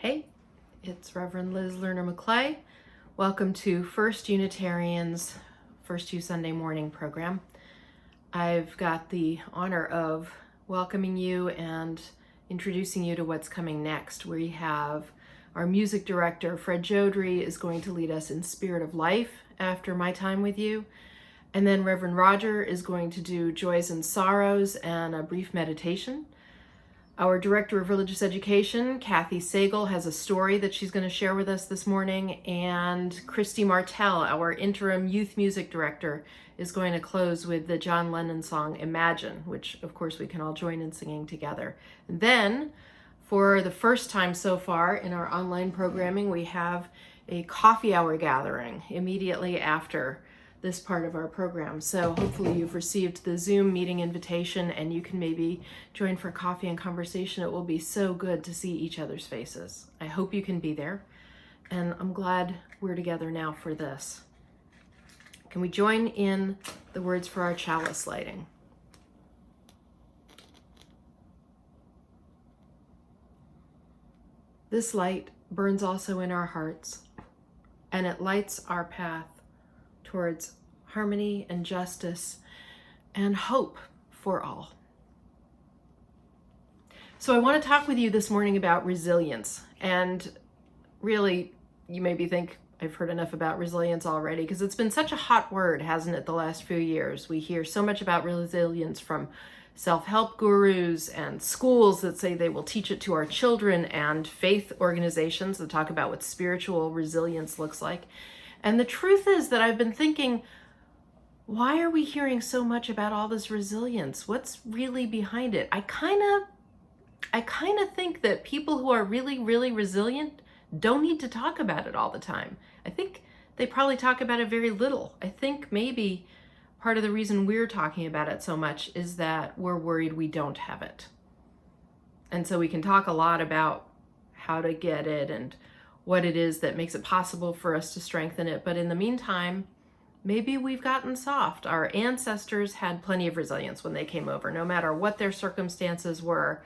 Hey, it's Reverend Liz Lerner-McClay. Welcome to First Unitarian's First U Sunday morning program. I've got the honor of welcoming you and introducing you to what's coming next. We have our music director, Fred Jodry, is going to lead us in Spirit of Life after my time with you. And then Reverend Roger is going to do Joys and Sorrows and a brief meditation. Our Director of Religious Education, Kathy Sagal, has a story that she's going to share with us this morning, and Christy Martell, our Interim Youth Music Director, is going to close with the John Lennon song Imagine, which of course we can all join in singing together. And then, for the first time so far in our online programming, we have a coffee hour gathering immediately after this part of our program. So hopefully you've received the Zoom meeting invitation and you can maybe join for coffee and conversation. It will be so good to see each other's faces. I hope you can be there, and I'm glad we're together now for this. Can we join in the words for our chalice lighting? This light burns also in our hearts, and it lights our path towards harmony and justice and hope for all. So I want to talk with you this morning about resilience. And really, you maybe think I've heard enough about resilience already, because it's been such a hot word, hasn't it, the last few years? We hear so much about resilience from self-help gurus and schools that say they will teach it to our children, and faith organizations that talk about what spiritual resilience looks like. And the truth is that I've been thinking, why are we hearing so much about all this resilience? What's really behind it? I kind of think that people who are really, really resilient don't need to talk about it all the time. I think they probably talk about it very little. I think maybe part of the reason we're talking about it so much is that we're worried we don't have it. And so we can talk a lot about how to get it and what it is that makes it possible for us to strengthen it. But in the meantime, maybe we've gotten soft. Our ancestors had plenty of resilience when they came over. No matter what their circumstances were,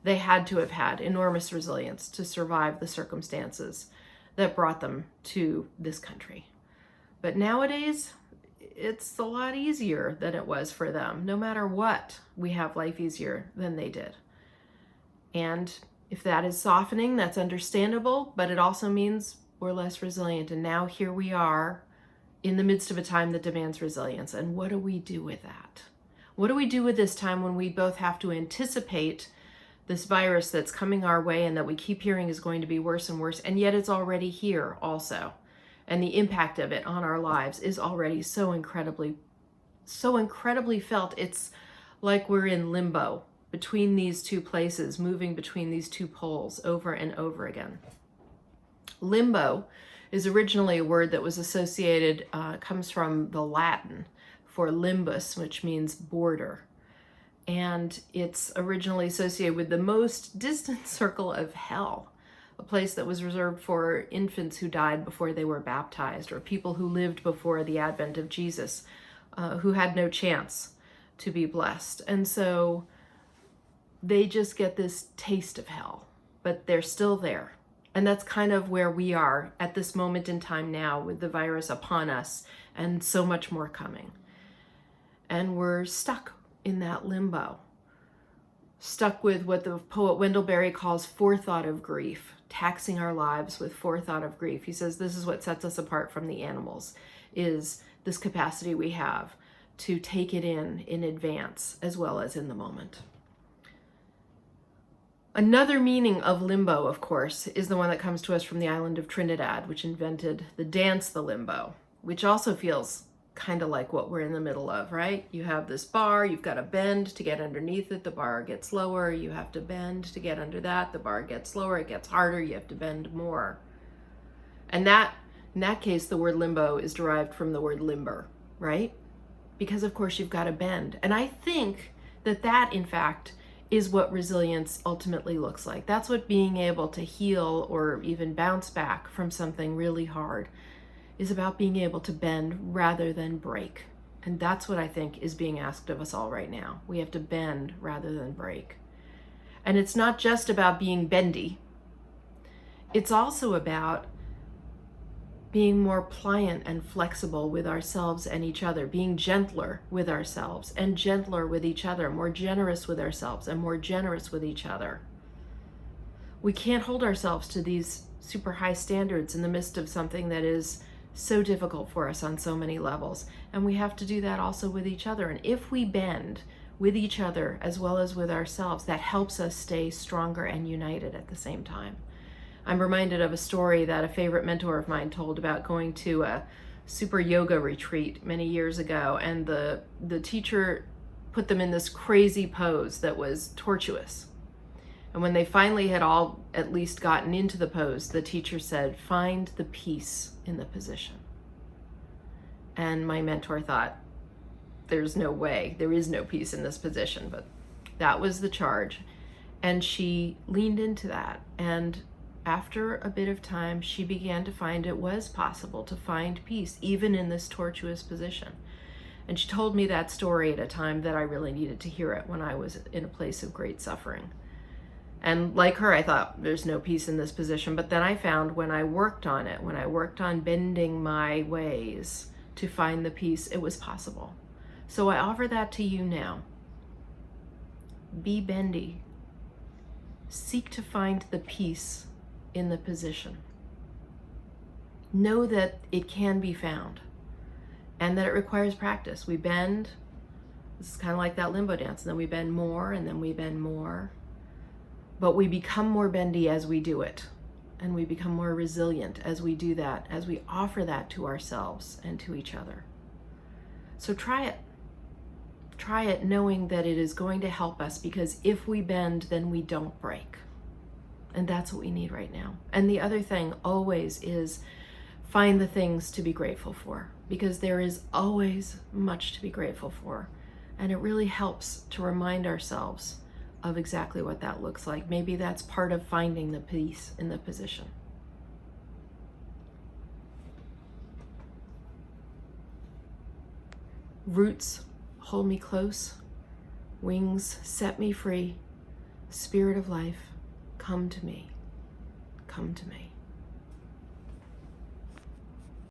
they had to have had enormous resilience to survive the circumstances that brought them to this country. But nowadays, it's a lot easier than it was for them. No matter what, we have life easier than they did. And if that is softening, that's understandable, but it also means we're less resilient. And now here we are in the midst of a time that demands resilience. And what do we do with that? What do we do with this time when we both have to anticipate this virus that's coming our way and that we keep hearing is going to be worse and worse, and yet it's already here also? And the impact of it on our lives is already so incredibly felt. It's like we're in limbo between these two places, moving between these two poles over and over again. Limbo is originally a word that was associated, comes from the Latin for limbus, which means border. And it's originally associated with the most distant circle of hell, a place that was reserved for infants who died before they were baptized, or people who lived before the advent of Jesus, who had no chance to be blessed. And so they just get this taste of hell, but they're still there. And that's kind of where we are at this moment in time now, with the virus upon us and so much more coming. And we're stuck in that limbo, stuck with what the poet Wendell Berry calls forethought of grief, taxing our lives with forethought of grief. He says this is what sets us apart from the animals, is this capacity we have to take it in advance as well as in the moment. Another meaning of limbo, of course, is the one that comes to us from the island of Trinidad, which invented the dance, the limbo, which also feels kind of like what we're in the middle of, right? You have this bar, you've got to bend to get underneath it, the bar gets lower, you have to bend to get under that, the bar gets lower, it gets harder, you have to bend more. And in that case, the word limbo is derived from the word limber, right? Because of course you've got to bend. And I think that in fact is what resilience ultimately looks like. That's what being able to heal or even bounce back from something really hard is about, being able to bend rather than break. And that's what I think is being asked of us all right now. We have to bend rather than break. And it's not just about being bendy. It's also about being more pliant and flexible with ourselves and each other, being gentler with ourselves and gentler with each other, more generous with ourselves and more generous with each other. We can't hold ourselves to these super high standards in the midst of something that is so difficult for us on so many levels. And we have to do that also with each other. And if we bend with each other as well as with ourselves, that helps us stay stronger and united at the same time. I'm reminded of a story that a favorite mentor of mine told about going to a super yoga retreat many years ago, and the teacher put them in this crazy pose that was tortuous. And when they finally had all at least gotten into the pose, the teacher said, "Find the peace in the position." And my mentor thought, there's no way, there is no peace in this position, but that was the charge. And she leaned into that, and after a bit of time, she began to find it was possible to find peace, even in this tortuous position. And she told me that story at a time that I really needed to hear it, when I was in a place of great suffering. And like her, I thought, there's no peace in this position. But then I found when I worked on it, when I worked on bending my ways to find the peace, it was possible. So I offer that to you now. Be bendy. Seek to find the peace in the position. Know that it can be found and that it requires practice. We bend. This is kind of like that limbo dance. And then we bend more, and then we bend more. But we become more bendy as we do it. And we become more resilient as we do that, as we offer that to ourselves and to each other. So try it. Try it knowing that it is going to help us, because if we bend, then we don't break. And that's what we need right now. And the other thing always is find the things to be grateful for, because there is always much to be grateful for. And it really helps to remind ourselves of exactly what that looks like. Maybe that's part of finding the peace in the position. Roots hold me close. Wings set me free. Spirit of life, come to me. Come to me.